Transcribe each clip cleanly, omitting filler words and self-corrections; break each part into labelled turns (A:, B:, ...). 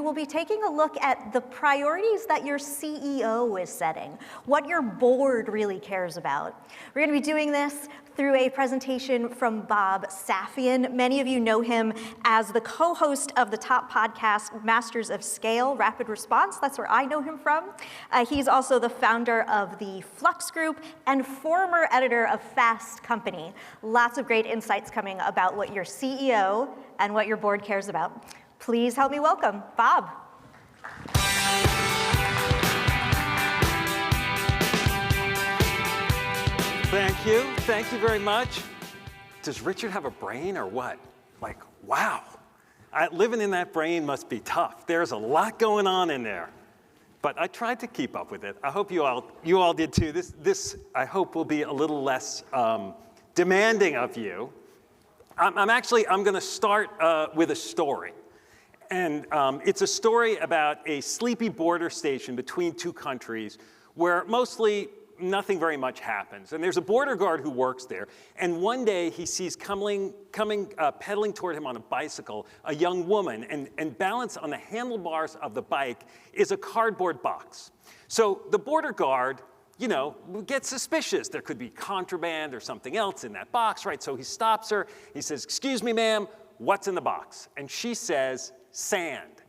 A: We'll be taking a look at the priorities that your CEO is setting, what your board really cares about. We're going to be doing this through a presentation from Bob Safian. Many of you know him as the co-host of the top podcast, Masters of Scale, Rapid Response. That's where I know him from. He's also the founder of the Flux Group and former editor of Fast Company. Lots of great insights coming about what your CEO and what your board cares about. Please help me welcome Bob.
B: Thank you very much. Does Richard have a brain or what? Like, wow. Living in that brain must be tough. There's a lot going on in there. But I tried to keep up with it. I hope you all did too. This I hope will be a little less demanding of you. I'm going to start with a story. And it's a story about a sleepy border station between two countries where mostly nothing very much happens. And there's a border guard who works there. And one day he sees coming pedaling toward him on a bicycle, a young woman, and balanced on the handlebars of the bike is a cardboard box. So the border guard, gets suspicious. There could be contraband or something else in that box, right? So he stops her. He says, "Excuse me, ma'am, what's in the box?" And she says, "Sand."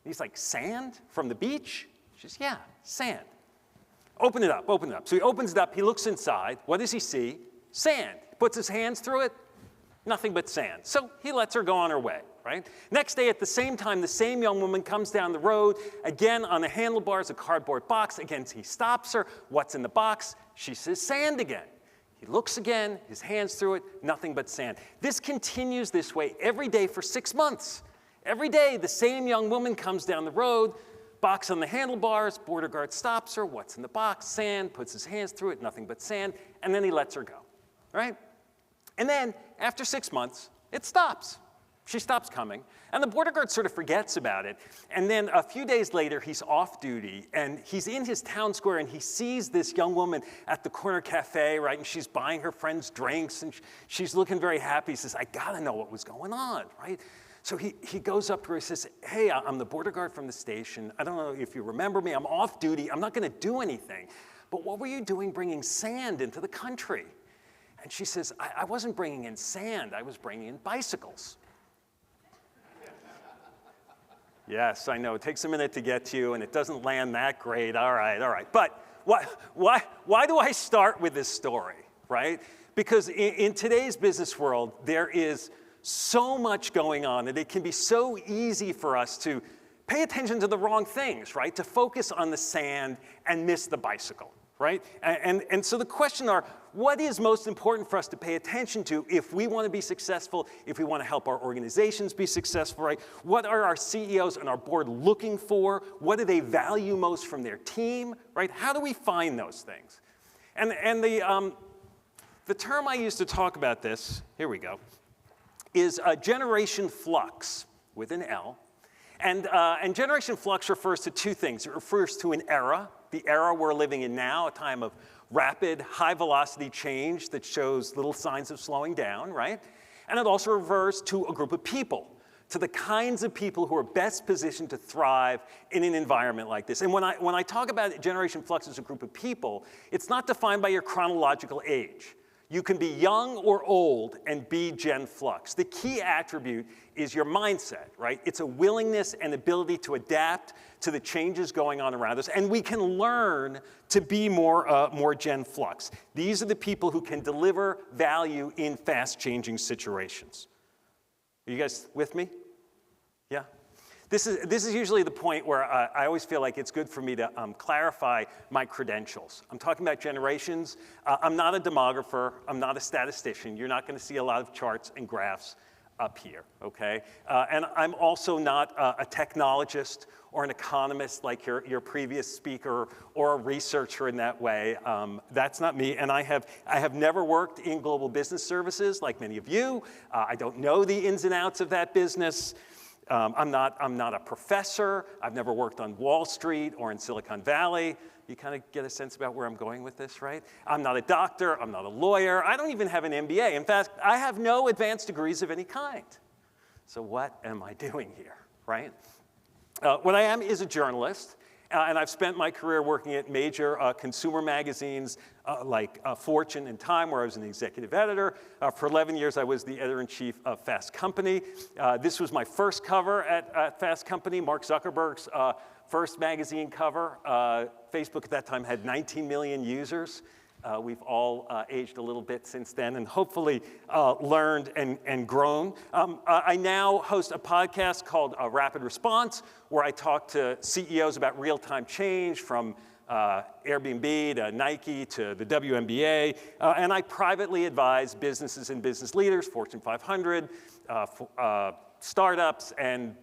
B: He's like, "Sand? From the beach?" She says, "Yeah, sand." Open it up. So he opens it up, he looks inside. What does he see? Sand. He puts his hands through it, nothing but sand. So he lets her go on her way, right? Next day at the same time, the same young woman comes down the road, again on the handlebars, a cardboard box. Again, he stops her. What's in the box? She says, "Sand" again. He looks again, his hands through it, nothing but sand. This continues this way every day for 6 months. Every day, the same young woman comes down the road, box on the handlebars, border guard stops her. What's in the box? Sand, puts his hands through it, nothing but sand, and then he lets her go, right? And then, after 6 months, it stops. She stops coming, and the border guard sort of forgets about it. And then a few days later, he's off duty, and he's in his town square, and he sees this young woman at the corner cafe, right? And she's buying her friends drinks, and she's looking very happy. He says, "I gotta know what was going on," right? So he goes up to her, he says, "Hey, I'm the border guard from the station. I don't know if you remember me. I'm off duty. I'm not gonna do anything. But what were you doing bringing sand into the country?" And she says, I wasn't bringing in sand. I was bringing in bicycles." Yes, I know. It takes a minute to get to you, and it doesn't land that great. All right. But why do I start with this story, right? Because in today's business world, there is so much going on, and it can be so easy for us to pay attention to the wrong things, right? To focus on the sand and miss the bicycle, right? And so the question are, what is most important for us to pay attention to if we want to be successful, if we want to help our organizations be successful, right? What are our CEOs and our board looking for? What do they value most from their team, right? How do we find those things? And the term I use to talk about this, here we go, is Generation Flux, with an L. And Generation Flux refers to two things. It refers to an era, the era we're living in now, a time of rapid, high-velocity change that shows little signs of slowing down, right? And it also refers to a group of people, to the kinds of people who are best positioned to thrive in an environment like this. And when I talk about Generation Flux as a group of people, it's not defined by your chronological age. You can be young or old and be Gen Flux. The key attribute is your mindset, right? It's a willingness and ability to adapt to the changes going on around us, and we can learn to be more Gen Flux. These are the people who can deliver value in fast-changing situations. Are you guys with me? Yeah? This is usually the point where I always feel like it's good for me to clarify my credentials. I'm talking about generations. I'm not a demographer. I'm not a statistician. You're not going to see a lot of charts and graphs up here, okay? And I'm also not a technologist or an economist like your previous speaker or a researcher in that way. That's not me. And I have never worked in global business services like many of you. I don't know the ins and outs of that business. I'm not a professor. I've never worked on Wall Street or in Silicon Valley. You kind of get a sense about where I'm going with this, right? I'm not a doctor. I'm not a lawyer. I don't even have an MBA. In fact, I have no advanced degrees of any kind. So what am I doing here, right? What I am is a journalist, and I've spent my career working at major consumer magazines like Fortune and Time, where I was an executive editor. For 11 years, I was the editor-in-chief of Fast Company. This was my first cover at Fast Company, Mark Zuckerberg's first magazine cover. Facebook at that time had 19 million users. We've all aged a little bit since then and hopefully learned and grown. I now host a podcast called Rapid Response, where I talk to CEOs about real-time change from Airbnb to Nike to the WNBA. And I privately advise businesses and business leaders, Fortune 500, startups, and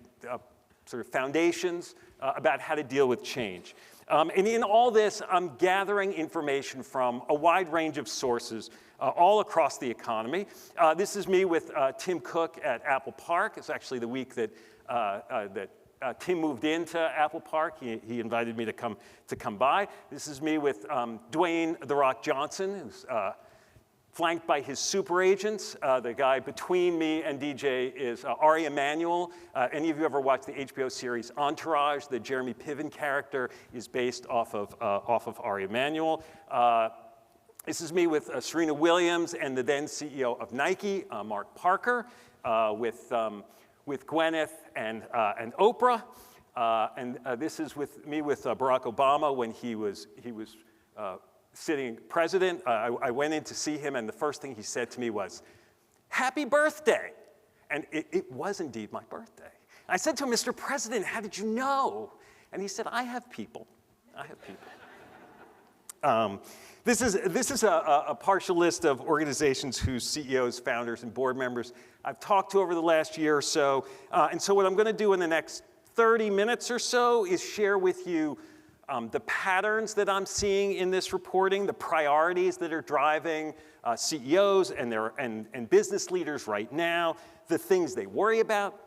B: sort of foundations about how to deal with change. And in all this, I'm gathering information from a wide range of sources all across the economy. This is me with Tim Cook at Apple Park. It's actually the week that Tim moved into Apple Park. He invited me to come by. This is me with Dwayne "The Rock" Johnson, who's flanked by his super agents. The guy between me and DJ is Ari Emanuel. Any of you ever watched the HBO series Entourage? The Jeremy Piven character is based off of Ari Emanuel. This is me with Serena Williams and the then CEO of Nike, Mark Parker, with Gwyneth and Oprah. And this is me with Barack Obama when he was sitting president. I went in to see him, and the first thing he said to me was, "Happy birthday." And it was indeed my birthday. I said to him, "Mr. President, how did you know?" And he said, "I have people. I have people." This is a partial list of organizations whose CEOs, founders, and board members I've talked to over the last year or so. And so what I'm going to do in the next 30 minutes or so is share with you the patterns that I'm seeing in this reporting, the priorities that are driving CEOs and business leaders right now, the things they worry about,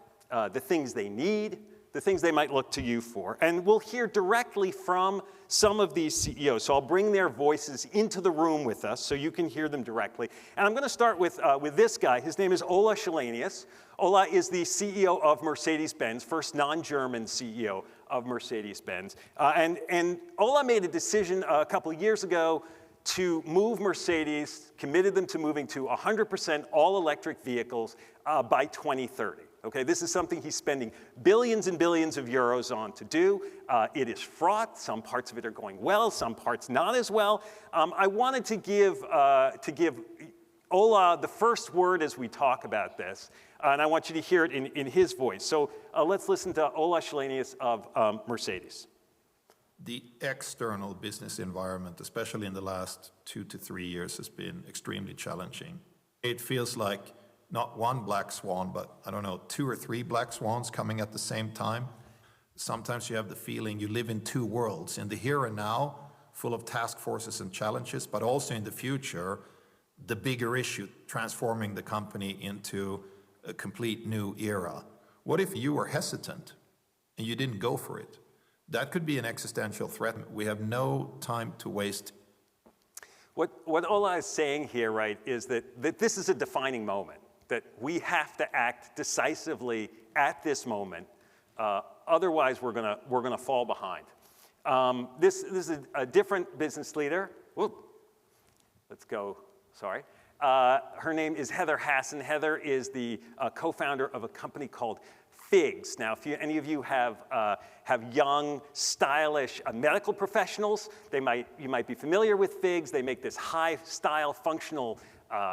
B: the things they need, the things they might look to you for. And we'll hear directly from some of these CEOs. So I'll bring their voices into the room with us so you can hear them directly. And I'm going to start with this guy. His name is Ola Källenius. Ola is the CEO of Mercedes-Benz, first non-German CEO of Mercedes-Benz. And Ola made a decision a couple of years ago to move Mercedes, committed them to moving to 100% all-electric vehicles by 2030. Okay, this is something he's spending billions and billions of euros on to do. It is fraught. Some parts of it are going well, some parts not as well. I wanted to give Ola the first word as we talk about this, and I want you to hear it in his voice. So let's listen to Ola Källenius of Mercedes.
C: The external business environment, especially in the last 2 to 3 years, has been extremely challenging. It feels like not one black swan, but I don't know, 2 or 3 black swans coming at the same time. Sometimes you have the feeling you live in 2 worlds, in the here and now, full of task forces and challenges, but also in the future, the bigger issue, transforming the company into a complete new era. What if you were hesitant and you didn't go for it? That could be an existential threat. We have no time to waste.
B: What Ola is saying here, right, is that this is a defining moment, that we have to act decisively at this moment. Otherwise, we're gonna fall behind. This is a different business leader. Whoop. Let's go. Sorry. Her name is Heather Hasson. Heather is the co-founder of a company called Figs. Now, if any of you have young, stylish medical professionals, you might be familiar with Figs. They make this high-style, functional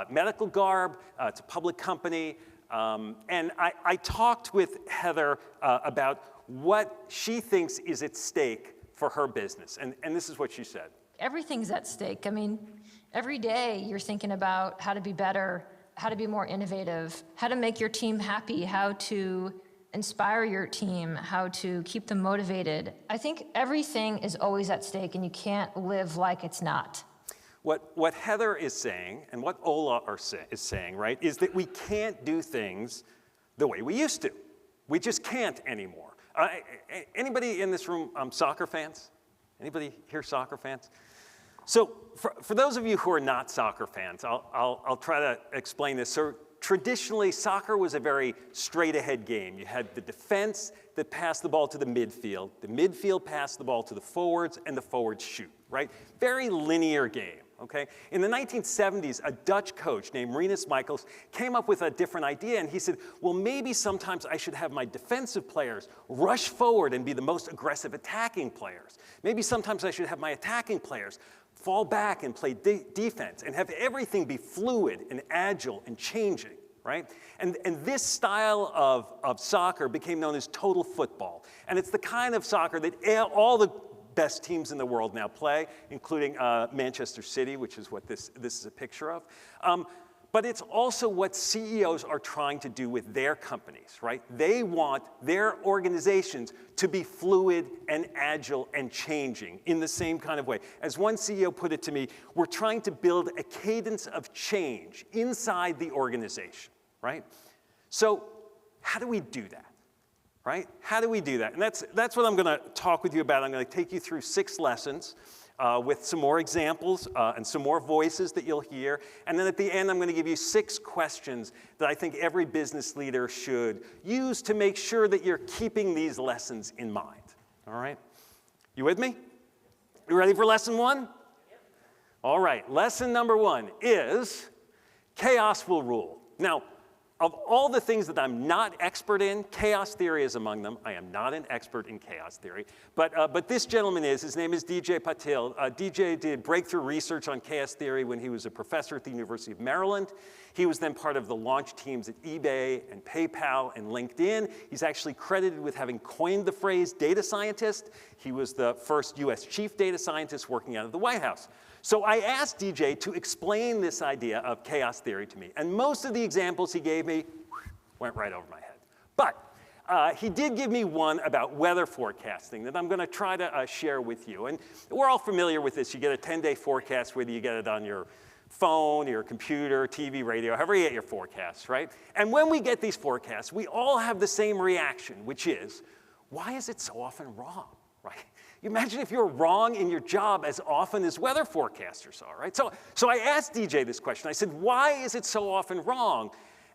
B: medical garb. It's a public company. And I talked with Heather about what she thinks is at stake for her business. And this is what she said.
D: Everything's at stake. I mean, every day you're thinking about how to be better, how to be more innovative, how to make your team happy, how to inspire your team, how to keep them motivated. I think everything is always at stake, and you can't live like it's not.
B: What Heather is saying, and what Ola is saying, right, is that we can't do things the way we used to. We just can't anymore. Anybody in this room soccer fans? Anybody here soccer fans? So for those of you who are not soccer fans, I'll try to explain this. So traditionally, soccer was a very straight-ahead game. You had the defense that passed the ball to the midfield passed the ball to the forwards, and the forwards shoot, right? Very linear game, okay? In the 1970s, a Dutch coach named Rinus Michels came up with a different idea, and he said, well, maybe sometimes I should have my defensive players rush forward and be the most aggressive attacking players. Maybe sometimes I should have my attacking players fall back and play defense and have everything be fluid and agile and changing, right? And this style of soccer became known as total football. And it's the kind of soccer that all the best teams in the world now play, including Manchester City, which is what this is a picture of. But it's also what CEOs are trying to do with their companies, right? They want their organizations to be fluid and agile and changing in the same kind of way. As one CEO put it to me, we're trying to build a cadence of change inside the organization, right? So how do we do that, right? How do we do that? And that's what I'm going to talk with you about. I'm going to take you through 6 lessons. With some more examples and some more voices that you'll hear. And then at the end, I'm going to give you 6 questions that I think every business leader should use to make sure that you're keeping these lessons in mind. All right? You with me? You ready for lesson 1? Yep. All right. Lesson number 1 is chaos will rule. Now, of all the things that I'm not expert in, chaos theory is among them. I am not an expert in chaos theory, but this gentleman is. His name is DJ Patil. DJ did breakthrough research on chaos theory when he was a professor at the University of Maryland. He was then part of the launch teams at eBay and PayPal and LinkedIn. He's actually credited with having coined the phrase data scientist. He was the first US chief data scientist working out of the White House. So I asked DJ to explain this idea of chaos theory to me. And most of the examples he gave me went right over my head. But he did give me one about weather forecasting that I'm going to try to share with you. And we're all familiar with this. You get a 10-day forecast, whether you get it on your phone, your computer, TV, radio, however you get your forecasts, right? And when we get these forecasts, we all have the same reaction, which is, why is it so often wrong, right? You imagine if you're wrong in your job as often as weather forecasters are, right? So I asked DJ this question. I said, why is it so often wrong?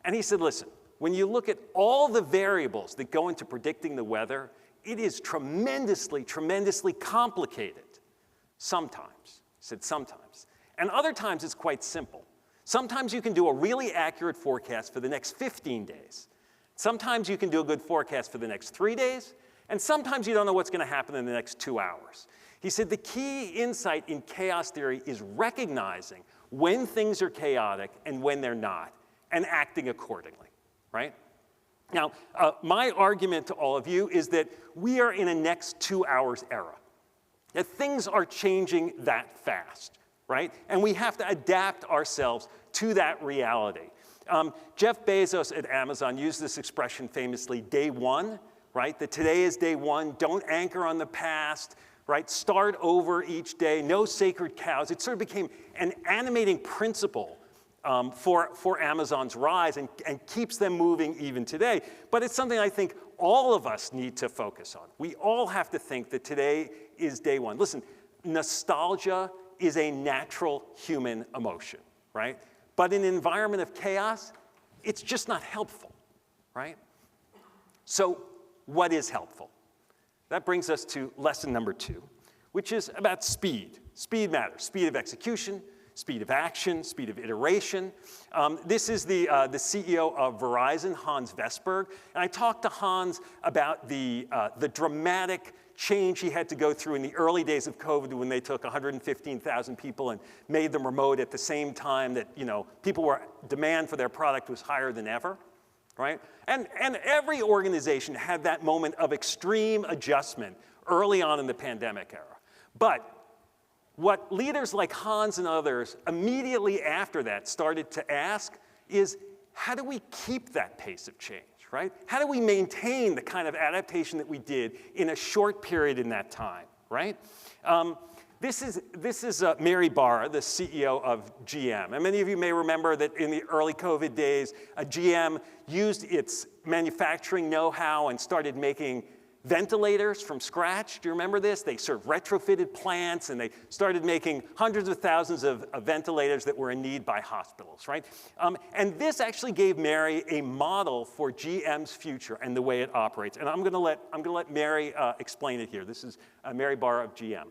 B: And he said, listen, when you look at all the variables that go into predicting the weather, it is tremendously, tremendously complicated. Sometimes. He said sometimes. And other times it's quite simple. Sometimes you can do a really accurate forecast for the next 15 days. Sometimes you can do a good forecast for the next 3 days. And sometimes you don't know what's going to happen in the next 2 hours. He said the key insight in chaos theory is recognizing when things are chaotic and when they're not, and acting accordingly, right? Now, my argument to all of you is that we are in a next 2 hours era. That things are changing that fast, right? And we have to adapt ourselves to that reality. Jeff Bezos at Amazon used this expression famously, day one, right? That today is day one, don't anchor on the past, right? Start over each day, no sacred cows. It sort of became an animating principle for Amazon's rise and keeps them moving even today. But it's something I think all of us need to focus on. We all have to think that today is day one. Listen, nostalgia is a natural human emotion, right? But in an environment of chaos, it's just not helpful, right? So what is helpful? That brings us to lesson number 2, which is about speed. Speed matters. Speed of execution, speed of action, speed of iteration. This is the CEO of Verizon, Hans Vestberg. And I talked to Hans about the dramatic change he had to go through in the early days of COVID when they took 115,000 people and made them remote at the same time that, demand for their product was higher than ever. Right? And every organization had that moment of extreme adjustment early on in the pandemic era. But what leaders like Hans and others immediately after that started to ask is, how do we keep that pace of change, right? How do we maintain the kind of adaptation that we did in a short period in that time, right? This is Mary Barra, the CEO of GM. And many of you may remember that in the early COVID days, GM used its manufacturing know-how and started making ventilators from scratch. Do you remember this? They sort of retrofitted plants and they started making hundreds of thousands of ventilators that were in need by hospitals, right? And this actually gave Mary a model for GM's future and the way it operates. And I'm gonna let Mary explain it here. This is Mary Barra of GM.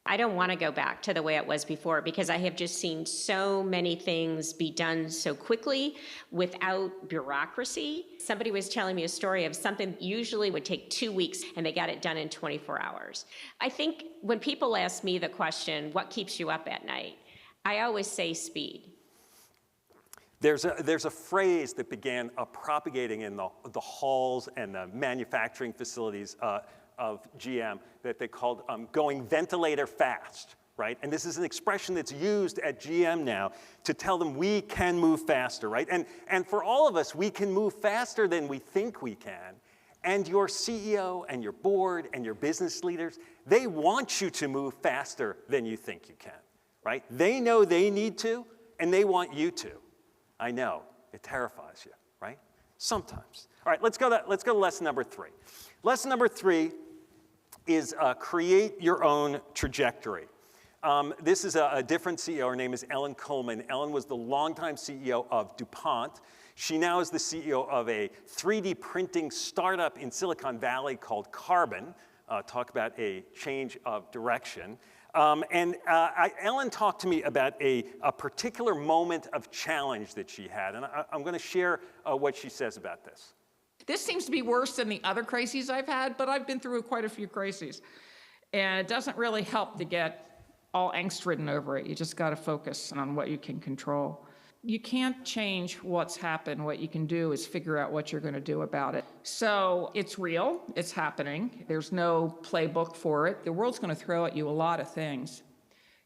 E: I don't want to go back to the way it was before because I have just seen so many things be done so quickly without bureaucracy. Somebody was telling me a story of something that usually would take 2 weeks and they got it done in 24 hours. I think when people ask me the question, what keeps you up at night? I always say speed.
B: There's a phrase that began propagating in the halls and the manufacturing facilities of GM that they called going ventilator fast, right? And this is an expression that's used at GM now to tell them we can move faster, right? And for all of us, we can move faster than we think we can. And your CEO and your board and your business leaders, they want you to move faster than you think you can, right? They know they need to, and they want you to. I know, it terrifies you, right? Sometimes. All right, let's go to lesson number 3. Lesson number 3 is create your own trajectory. This is a different CEO. Her name is Ellen Kullman. Ellen was the longtime CEO of DuPont. She now is the CEO of a 3D printing startup in Silicon Valley called Carbon. Talk about a change of direction. Ellen talked to me about a particular moment of challenge that she had, and I'm going to share what she says about this.
F: This seems to be worse than the other crises I've had, but I've been through quite a few crises. And it doesn't really help to get all angst-ridden over it. You just got to focus on what you can control. You can't change what's happened. What you can do is figure out what you're going to do about it. So it's real. It's happening. There's no playbook for it. The world's going to throw at you a lot of things.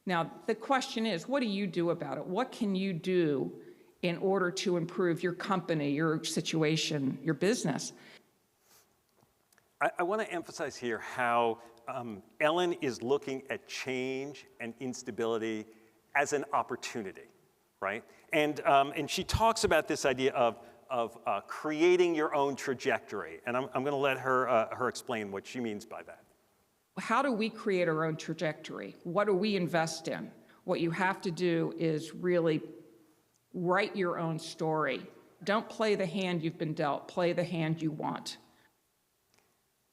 F: Now, the question is, what do you do about it? What can you do in order to improve your company, your situation, your business?
B: I want to emphasize here how Ellen is looking at change and instability as an opportunity, right? And she talks about this idea of creating your own trajectory. And I'm going to let her explain what she means by that.
F: How do we create our own trajectory? What do we invest in? What you have to do is really write your own story. Don't play the hand you've been dealt. Play the hand you want.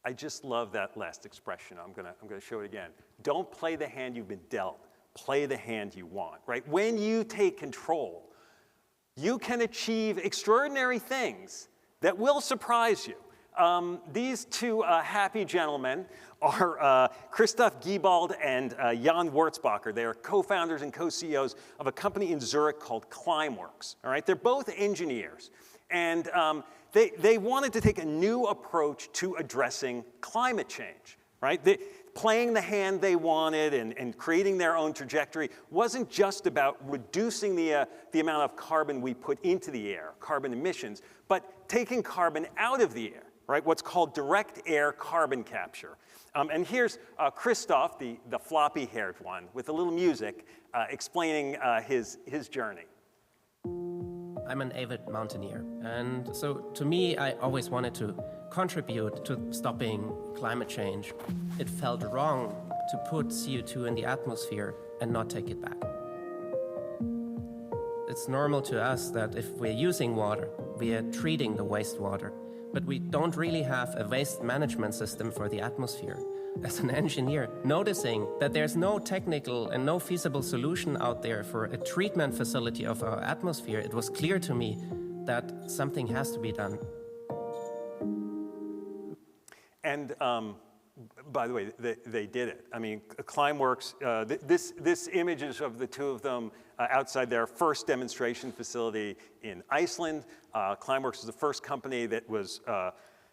B: I just love that last expression. I'm gonna show it again. Don't play the hand you've been dealt. Play the hand you want, right? When you take control, you can achieve extraordinary things that will surprise you. These two happy gentlemen are Christoph Giebald and Jan Wurzbacher. They are co-founders and co-CEOs of a company in Zurich called Climeworks. All right, they're both engineers, and they wanted to take a new approach to addressing climate change. Right, playing the hand they wanted and creating their own trajectory wasn't just about reducing the amount of carbon we put into the air, carbon emissions, but taking carbon out of the air. Right, what's called direct air carbon capture. And here's Christoph, the floppy-haired one, with a little music explaining his journey.
G: I'm an avid mountaineer, and so to me, I always wanted to contribute to stopping climate change. It felt wrong to put CO2 in the atmosphere and not take it back. It's normal to us that if we're using water, we are treating the wastewater. But we don't really have a waste management system for the atmosphere. As an engineer, noticing that there's no technical and no feasible solution out there for a treatment facility of our atmosphere, it was clear to me that something has to be done.
B: And by the way, they did it. I mean, Climeworks, this image is of the two of them outside their first demonstration facility in Iceland. Climeworks was the first company that was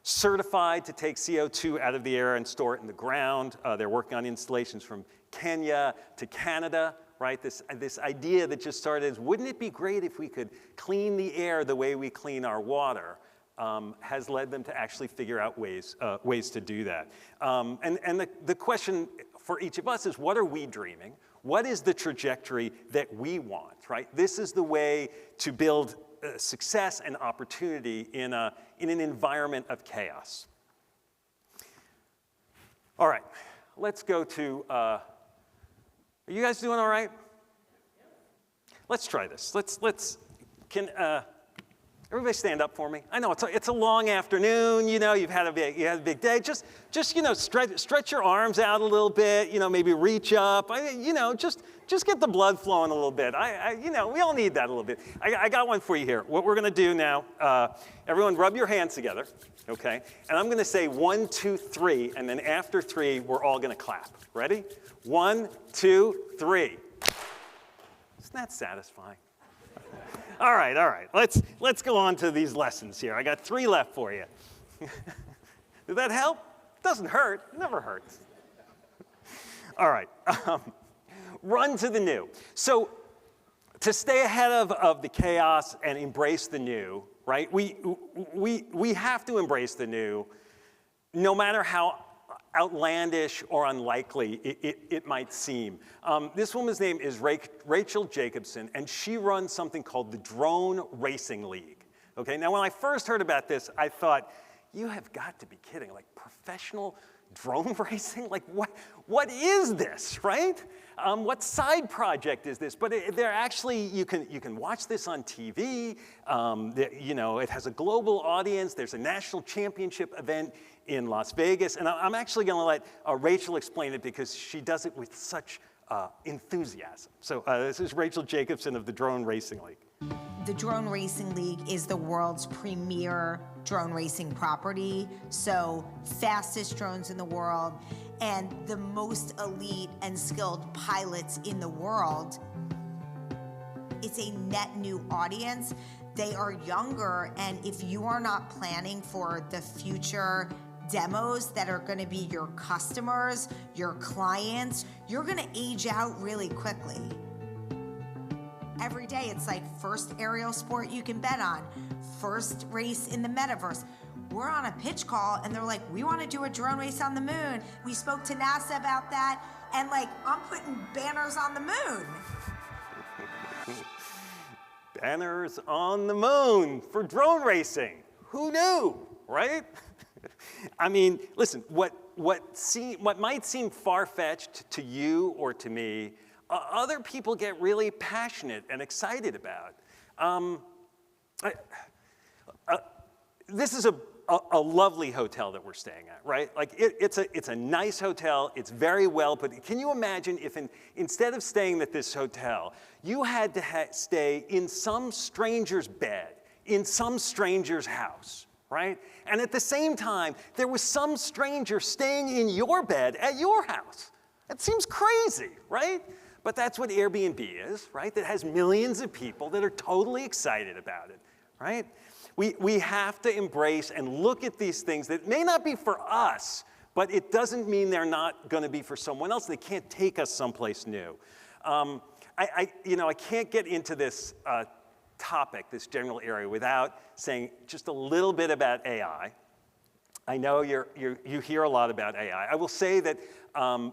B: certified to take CO2 out of the air and store it in the ground. They're working on installations from Kenya to Canada, right? This idea that just started is, wouldn't it be great if we could clean the air the way we clean our water? Has led them to actually figure out ways to do that. And the question for each of us is, what are we dreaming? What is the trajectory that we want, right? This is the way to build success and opportunity in an environment of chaos. All right, let's go to, are you guys doing all right? Let's try this. Can everybody stand up for me? I know it's a long afternoon, you know, you had a big day. Just stretch your arms out a little bit, you know, maybe reach up, just get the blood flowing a little bit. You know, we all need that a little bit. I got one for you here. What we're gonna do now, everyone rub your hands together, okay? And I'm gonna say 1, 2, 3, and then after 3, we're all gonna clap. Ready? 1, 2, 3. Isn't that satisfying? All right. Let's go on to these lessons here. I got 3 left for you. Did that help? Doesn't hurt. It never hurts. All right. Run to the new. So to stay ahead of the chaos and embrace the new, right? We have to embrace the new, no matter how outlandish or unlikely it might seem. This woman's name is Rachel Jacobson, and she runs something called the Drone Racing League. Okay, now when I first heard about this, I thought, you have got to be kidding, like professional drone racing? Like what is this, right? What side project is this? But they're actually, you can watch this on TV. You know, it has a global audience. There's a national championship event in Las Vegas. And I'm actually going to let Rachel explain it because she does it with such enthusiasm. So this is Rachel Jacobson of the Drone Racing League.
H: The Drone Racing League is the world's premier drone racing property. So fastest drones in the world and the most elite and skilled pilots in the world. It's a net new audience. They are younger, and if you are not planning for the future demos that are gonna be your customers, your clients, you're gonna age out really quickly. Every day it's like first aerial sport you can bet on, first race in the metaverse. We're on a pitch call and they're like, we want to do a drone race on the moon. We spoke to NASA about that, and like, I'm putting banners on the moon.
B: Banners on the moon for drone racing. Who knew, right? I mean, listen, what might seem far-fetched to you or to me, other people get really passionate and excited about. This is a lovely hotel that we're staying at, right? Like it's a nice hotel. It's very well put. Can you imagine if instead of staying at this hotel, you had to stay in some stranger's bed, in some stranger's house, right? And at the same time, there was some stranger staying in your bed at your house. That seems crazy, right? But that's what Airbnb is, right? That has millions of people that are totally excited about it, right? We have to embrace and look at these things that may not be for us, but it doesn't mean they're not going to be for someone else. They can't take us someplace new. I can't get into this topic, this general area, without saying just a little bit about AI. I know you hear a lot about AI. I will say that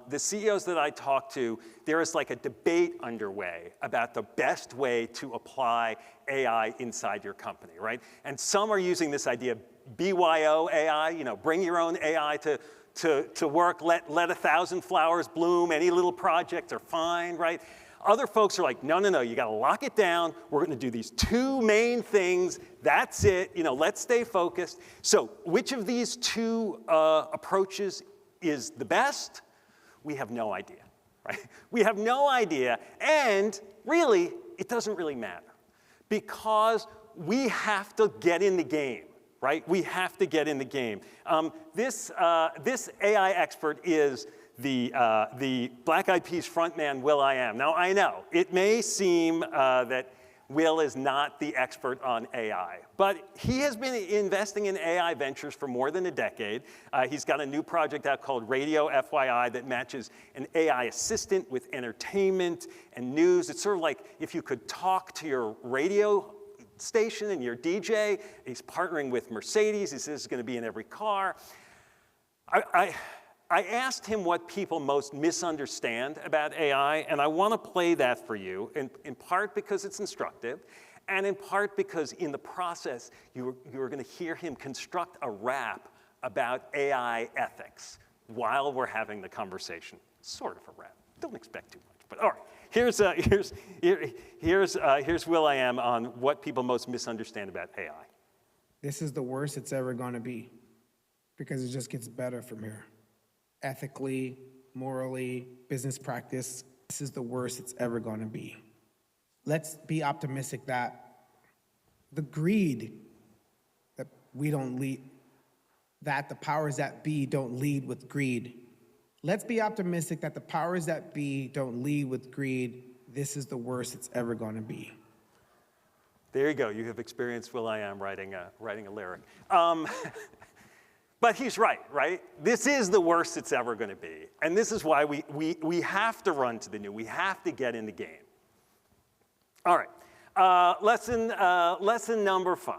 B: the CEOs that I talk to, there is like a debate underway about the best way to apply AI inside your company, right? And some are using this idea, BYO AI, bring your own AI to work, let 1,000 flowers bloom, any little projects are fine, right? Other folks are like, no, you gotta lock it down. We're gonna do these 2 main things. That's it, let's stay focused. So which of these 2 approaches is the best? We have no idea, right? We have no idea, and really, it doesn't really matter because we have to get in the game, right? We have to get in the game. This AI expert is the Black Eyed Peas frontman, will.i.am. Now, I know, it may seem that Will is not the expert on AI, but he has been investing in AI ventures for more than a decade. He's got a new project out called Radio FYI that matches an AI assistant with entertainment and news. It's sort of like if you could talk to your radio station and your DJ. He's partnering with Mercedes. He says it's going to be in every car. I asked him what people most misunderstand about AI, and I want to play that for you, in part because it's instructive, and in part because in the process, you're going to hear him construct a rap about AI ethics. while we're having the conversation. Sort of a rap. Don't expect too much, but all right. Here's Will.i.am on what people most misunderstand about AI.
I: This is the worst it's ever going to be because it just gets better from here. Ethically, morally, business practice, this is the worst it's ever going to be. Let's be optimistic that the greed that we don't lead, that the powers that be don't lead with greed. Let's be optimistic that the powers that be don't lead with greed. This is the worst it's ever going to be.
B: There you go. You have experienced Will.i.am writing a lyric. But he's right? This is the worst it's ever going to be. And this is why we have to run to the new. We have to get in the game. All right. Lesson number 5.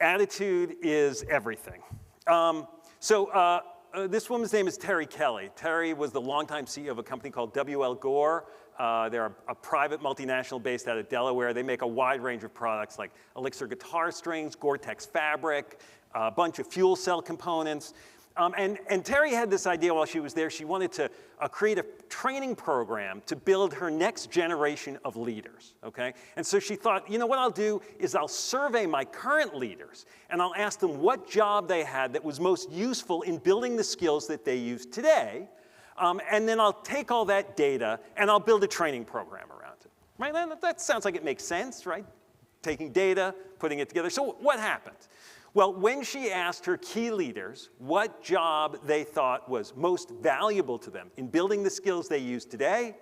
B: Attitude is everything. This woman's name is Terry Kelly. Terry was the longtime CEO of a company called W.L. Gore. They're a private multinational based out of Delaware. They make a wide range of products like Elixir guitar strings, Gore-Tex fabric, a bunch of fuel cell components. And Terry had this idea while she was there. She wanted to create a training program to build her next generation of leaders, okay? And so she thought, you know what I'll do is I'll survey my current leaders and I'll ask them what job they had that was most useful in building the skills that they use today. And then I'll take all that data and I'll build a training program around it, right? That sounds like it makes sense, right? Taking data, putting it together. So what happened? Well, when she asked her key leaders what job they thought was most valuable to them in building the skills they use today,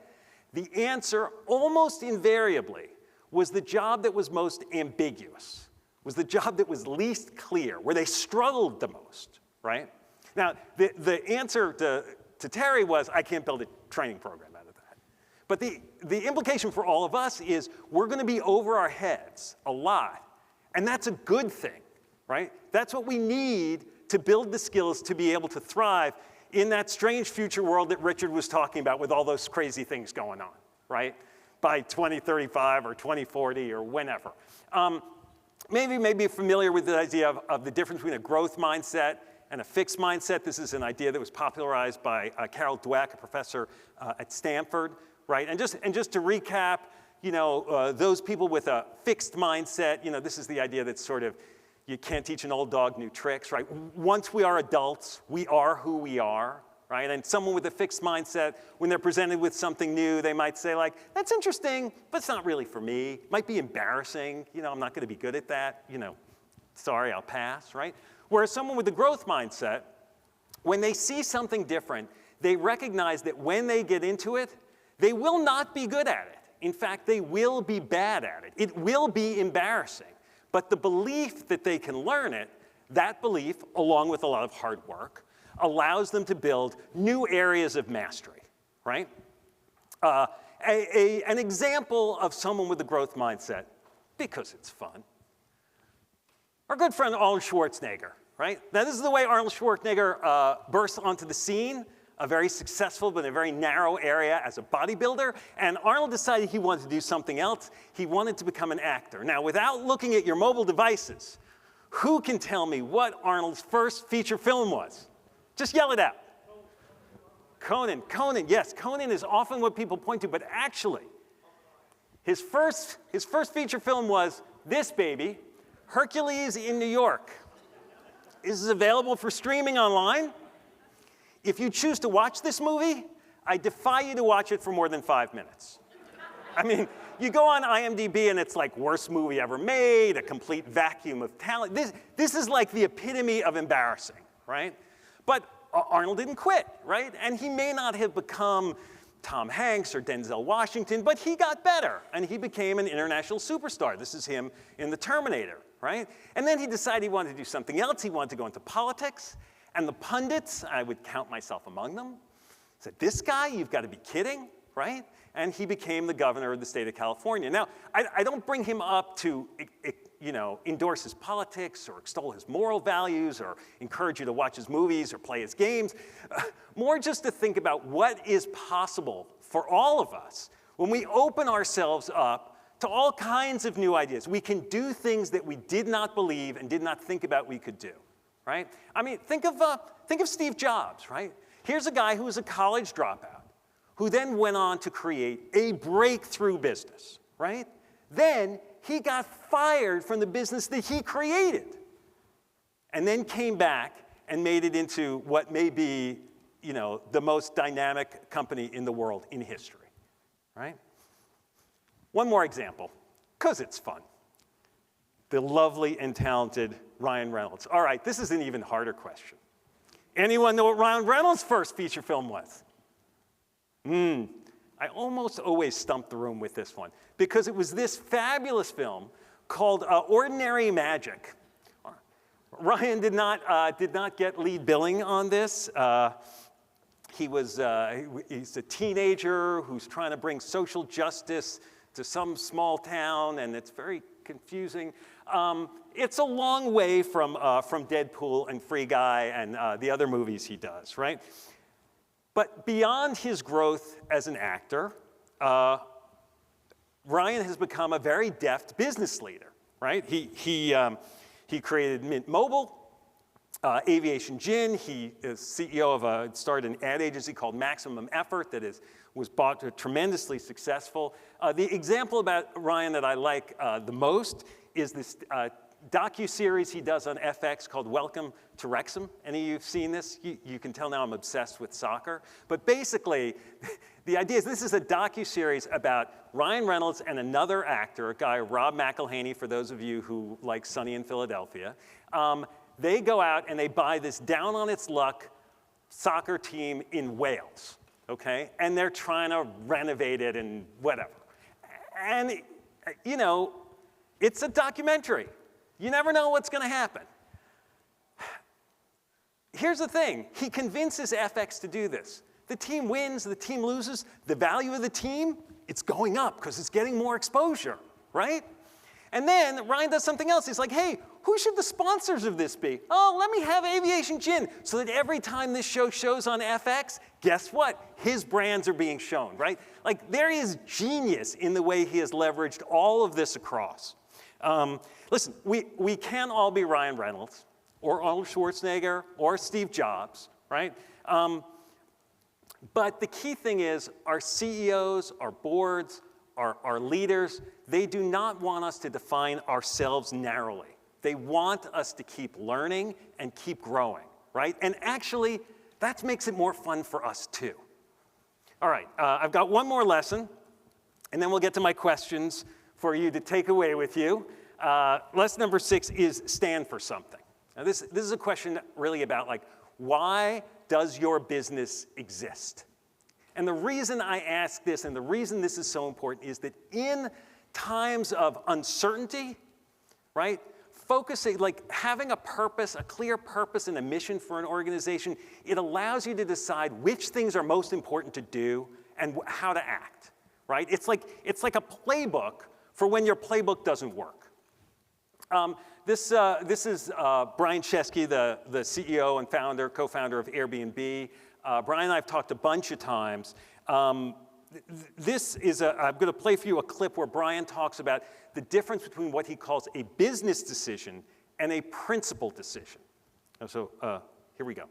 B: the answer almost invariably was the job that was most ambiguous, was the job that was least clear, where they struggled the most, right? Now, the answer to Terry was, I can't build a training program out of that. But the implication for all of us is we're going to be over our heads a lot, and that's a good thing. Right? That's what we need to build the skills to be able to thrive in that strange future world that Richard was talking about with all those crazy things going on, right? By 2035 or 2040 or whenever. Maybe you're familiar with the idea of the difference between a growth mindset and a fixed mindset. This is an idea that was popularized by Carol Dweck, a professor at Stanford, right? And just to recap, those people with a fixed mindset, this is the idea that sort of you can't teach an old dog new tricks, right? Once we are adults, we are who we are, right? And someone with a fixed mindset, when they're presented with something new, they might say like, that's interesting, but it's not really for me. Might be embarrassing. I'm not going to be good at that. Sorry, I'll pass, right? Whereas someone with a growth mindset, when they see something different, they recognize that when they get into it, they will not be good at it. In fact, they will be bad at it. It will be embarrassing. But the belief that they can learn it, that belief, along with a lot of hard work, allows them to build new areas of mastery, right? An example of someone with a growth mindset, because it's fun, our good friend Arnold Schwarzenegger, right? Now, this is the way Arnold Schwarzenegger burst onto the scene, a very successful but in a very narrow area as a bodybuilder, and Arnold decided he wanted to do something else. He wanted to become an actor. Now, without looking at your mobile devices, who can tell me what Arnold's first feature film was? Just yell it out. Conan, yes, Conan is often what people point to, but actually, his first feature film was this baby, Hercules in New York. This is available for streaming online. If you choose to watch this movie, I defy you to watch it for more than 5 minutes. I mean, you go on IMDb and it's like worst movie ever made, a complete vacuum of talent. This is like the epitome of embarrassing, right? But Arnold didn't quit, right? And he may not have become Tom Hanks or Denzel Washington, but he got better and he became an international superstar. This is him in The Terminator, right? And then he decided he wanted to do something else. He wanted to go into politics. And the pundits, I would count myself among them, said, this guy, you've got to be kidding, right? And he became the governor of the state of California. Now, I don't bring him up to, endorse his politics or extol his moral values or encourage you to watch his movies or play his games. More just to think about what is possible for all of us when we open ourselves up to all kinds of new ideas. We can do things that we did not believe and did not think about we could do. right? I mean, think of Steve Jobs, right? Here's a guy who was a college dropout, who then went on to create a breakthrough business, right? Then he got fired from the business that he created, and then came back and made it into what may be, the most dynamic company in the world in history, right? One more example, because it's fun. The lovely and talented Ryan Reynolds. All right, this is an even harder question. Anyone know what Ryan Reynolds' first feature film was? I almost always stump the room with this one, because it was this fabulous film called Ordinary Magic. Ryan did not get lead billing on this. He's a teenager who's trying to bring social justice to some small town, and it's very confusing. It's a long way from Deadpool and Free Guy and the other movies he does, right? But beyond his growth as an actor, Ryan has become a very deft business leader, right? He created Mint Mobile, Aviation Gin. He is CEO of started an ad agency called Maximum Effort that was bought tremendously successful. The example about Ryan that I like the most is this docu-series he does on FX called Welcome to Wrexham. Any of you have seen this? You can tell now I'm obsessed with soccer. But basically, the idea is this is a docu-series about Ryan Reynolds and another actor, a guy, Rob McElhenney, for those of you who like Sunny in Philadelphia. They go out and they buy this down-on-its-luck soccer team in Wales, okay? And they're trying to renovate it and whatever. And, it's a documentary. You never know what's going to happen. Here's the thing. He convinces FX to do this. The team wins, the team loses. The value of the team, it's going up because it's getting more exposure, right? And then Ryan does something else. He's like, hey, who should the sponsors of this be? Oh, let me have Aviation Gin, so that every time this show shows on FX, guess what? His brands are being shown, right? Like, there is genius in the way he has leveraged all of this across. Listen, we can't all be Ryan Reynolds or Arnold Schwarzenegger or Steve Jobs, right? But the key thing is our CEOs, our boards, our leaders, they do not want us to define ourselves narrowly. They want us to keep learning and keep growing, right? And actually, that makes it more fun for us too. All right, I've got one more lesson, and then we'll get to my questions for you to take away with you. Lesson number 6 is stand for something. Now this is a question really about why does your business exist? And the reason I ask this and the reason this is so important is that in times of uncertainty, right, focusing, having a purpose, a clear purpose and a mission for an organization, it allows you to decide which things are most important to do and how to act, right? It's like a playbook for when your playbook doesn't work. This is Brian Chesky, the CEO and co-founder of Airbnb. Brian and I have talked a bunch of times. I'm going to play for you a clip where Brian talks about the difference between what he calls a business decision and a principle decision. So here we go.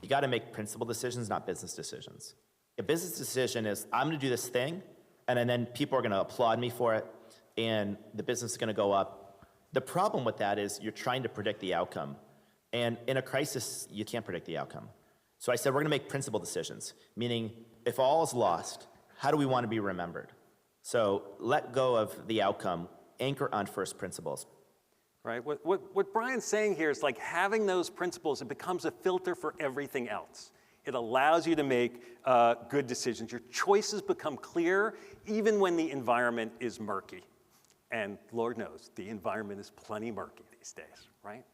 J: You got to make principle decisions, not business decisions. A business decision is, I'm going to do this thing, and then people are going to applaud me for it, and the business is going to go up. The problem with that is you're trying to predict the outcome. And in a crisis, you can't predict the outcome. So I said, we're going to make principle decisions, meaning if all is lost, how do we want to be remembered? So let go of the outcome, anchor on first principles.
B: Right, what Brian's saying here is having those principles, it becomes a filter for everything else. It allows you to make good decisions. Your choices become clear even when the environment is murky. And Lord knows, the environment is plenty murky these days, right?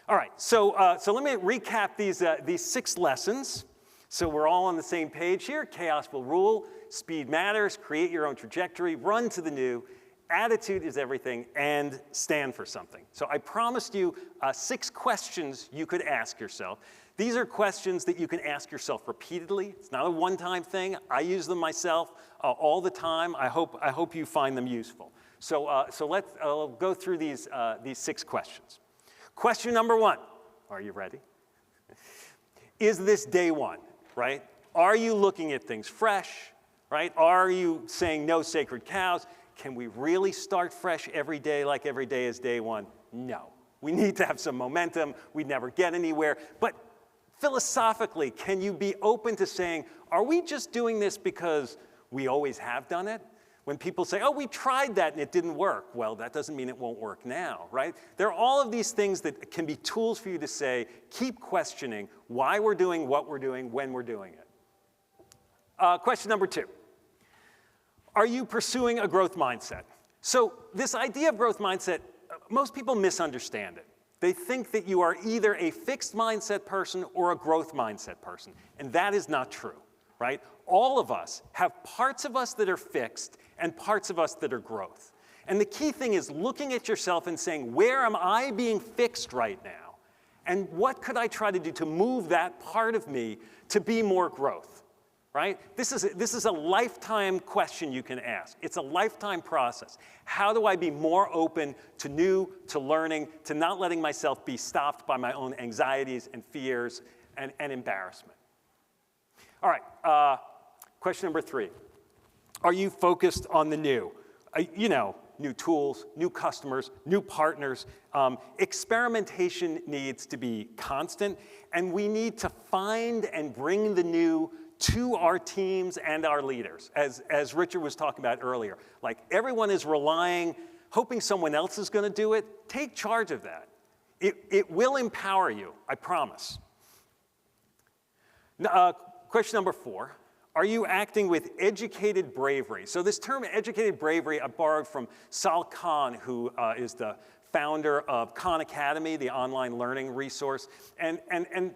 B: All right, so let me recap these 6 lessons. So we're all on the same page here. Chaos will rule, speed matters, create your own trajectory, run to the new, attitude is everything, and stand for something. So I promised you 6 questions you could ask yourself. These are questions that you can ask yourself repeatedly. It's not a one-time thing. I use them myself all the time. I hope you find them useful. So let's go through these 6 questions. Question number 1, Are you ready? Is this day one, right? Are you looking at things fresh, right? Are you saying no sacred cows? Can we really start fresh every day like every day is day one? No. We need to have some momentum. We'd never get anywhere. But philosophically, can you be open to saying, are we just doing this because we always have done it? When people say, oh, we tried that and it didn't work, well, that doesn't mean it won't work now, right? There are all of these things that can be tools for you to say, keep questioning why we're doing what we're doing, when we're doing it. Question number 2. Are you pursuing a growth mindset? So this idea of growth mindset, most people misunderstand it. They think that you are either a fixed mindset person or a growth mindset person, and that is not true, right? All of us have parts of us that are fixed and parts of us that are growth. And the key thing is looking at yourself and saying, where am I being fixed right now? And what could I try to do to move that part of me to be more growth, right? This is a lifetime question you can ask. It's a lifetime process. How do I be more open to new, to learning, to not letting myself be stopped by my own anxieties and fears and embarrassment? All right, question number 3. Are you focused on the new? New tools, new customers, new partners. Experimentation needs to be constant, and we need to find and bring the new to our teams and our leaders, as Richard was talking about earlier. Like everyone is relying, hoping someone else is going to do it. Take charge of that. It will empower you, I promise. Question number 4. Are you acting with educated bravery? So this term educated bravery I borrowed from Sal Khan, who is the founder of Khan Academy, the online learning resource. And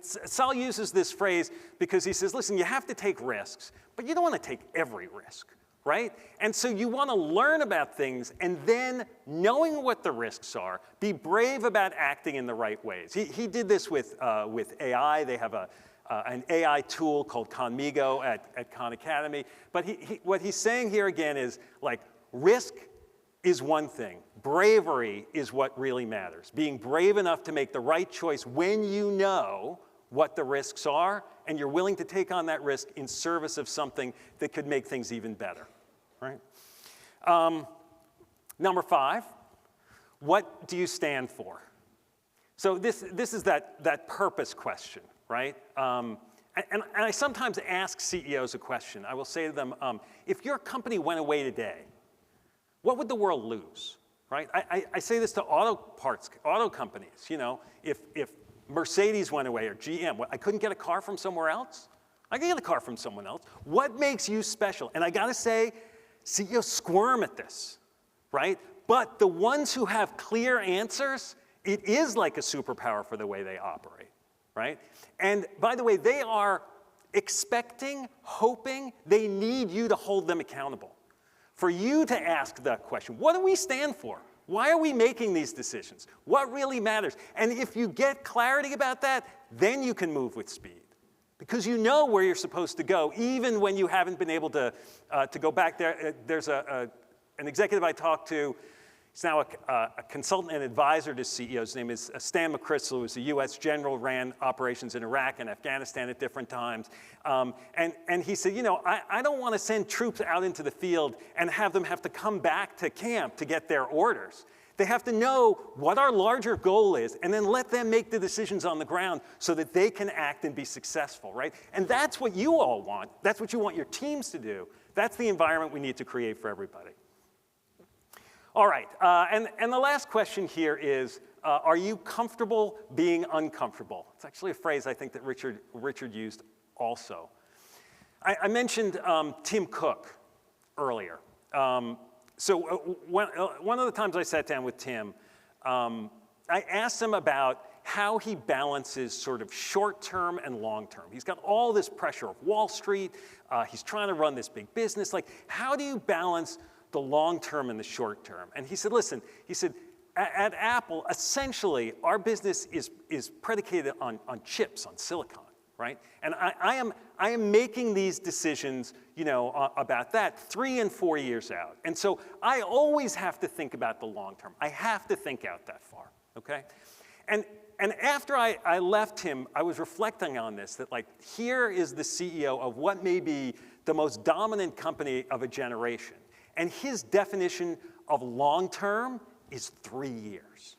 B: Sal uses this phrase because he says, listen, you have to take risks, but you don't want to take every risk, right? And so you want to learn about things and then, knowing what the risks are, be brave about acting in the right ways. He did this with AI. They have an AI tool called Conmigo at Khan Academy. But what he's saying here again is, like, risk is one thing. Bravery is what really matters. Being brave enough to make the right choice when you know what the risks are and you're willing to take on that risk in service of something that could make things even better, right? Number 5, what do you stand for? So this is that purpose question, right? And I sometimes ask CEOs a question. I will say to them, if your company went away today, what would the world lose, right? I say this to auto companies. If Mercedes went away or GM, I couldn't get a car from somewhere else? I can get a car from someone else. What makes you special? And I gotta say, CEOs squirm at this, right? But the ones who have clear answers, it is like a superpower for the way they operate, right? And by the way, they are expecting, hoping, they need you to hold them accountable. For you to ask that question, what do we stand for? Why are we making these decisions? What really matters? And if you get clarity about that, then you can move with speed. Because you know where you're supposed to go, even when you haven't been able to go back there. There's an executive I talked to. He's now a consultant and advisor to CEOs. His name is Stan McChrystal, who was a U.S. general, ran operations in Iraq and Afghanistan at different times. And he said, I don't want to send troops out into the field and have them have to come back to camp to get their orders. They have to know what our larger goal is and then let them make the decisions on the ground so that they can act and be successful, right? And that's what you all want. That's what you want your teams to do. That's the environment we need to create for everybody. All right, and the last question here is, are you comfortable being uncomfortable? It's actually a phrase I think that Richard used also. I mentioned Tim Cook earlier. So one of the times I sat down with Tim, I asked him about how he balances sort of short-term and long-term. He's got all this pressure of Wall Street. He's trying to run this big business. Like, how do you balance the long term and the short term? And he said, listen, at Apple, essentially, our business is predicated on chips, on silicon, right? And I am making these decisions, about that 3 and 4 years out. And so I always have to think about the long term. I have to think out that far, okay? And after I left him, I was reflecting on this, that like, here is the CEO of what may be the most dominant company of a generation. And his definition of long-term is 3 years,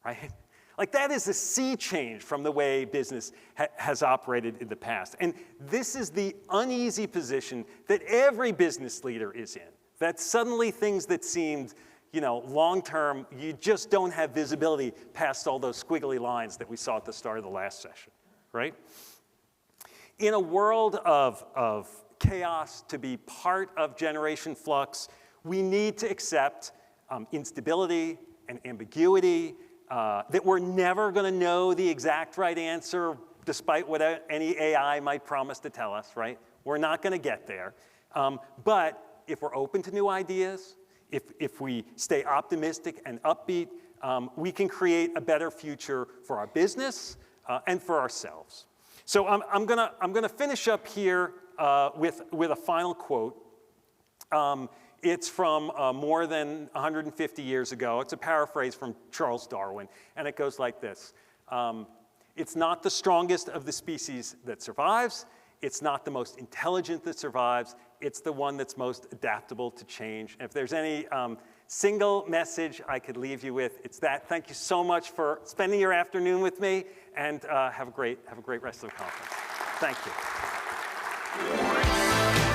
B: right? Like that is a sea change from the way business has operated in the past. And this is the uneasy position that every business leader is in, that suddenly things that seemed long-term, you just don't have visibility past all those squiggly lines that we saw at the start of the last session, right? In a world of chaos, to be part of Generation Flux, we need to accept instability and ambiguity, that we're never going to know the exact right answer despite what any AI might promise to tell us, right? We're not going to get there. But if we're open to new ideas, if we stay optimistic and upbeat, we can create a better future for our business and for ourselves. So I'm gonna finish up here with a final quote. It's from more than 150 years ago. It's a paraphrase from Charles Darwin, and it goes like this. It's not the strongest of the species that survives. It's not the most intelligent that survives. It's the one that's most adaptable to change. And if there's any single message I could leave you with, it's that. Thank you so much for spending your afternoon with me, and have a great rest of the conference. Thank you.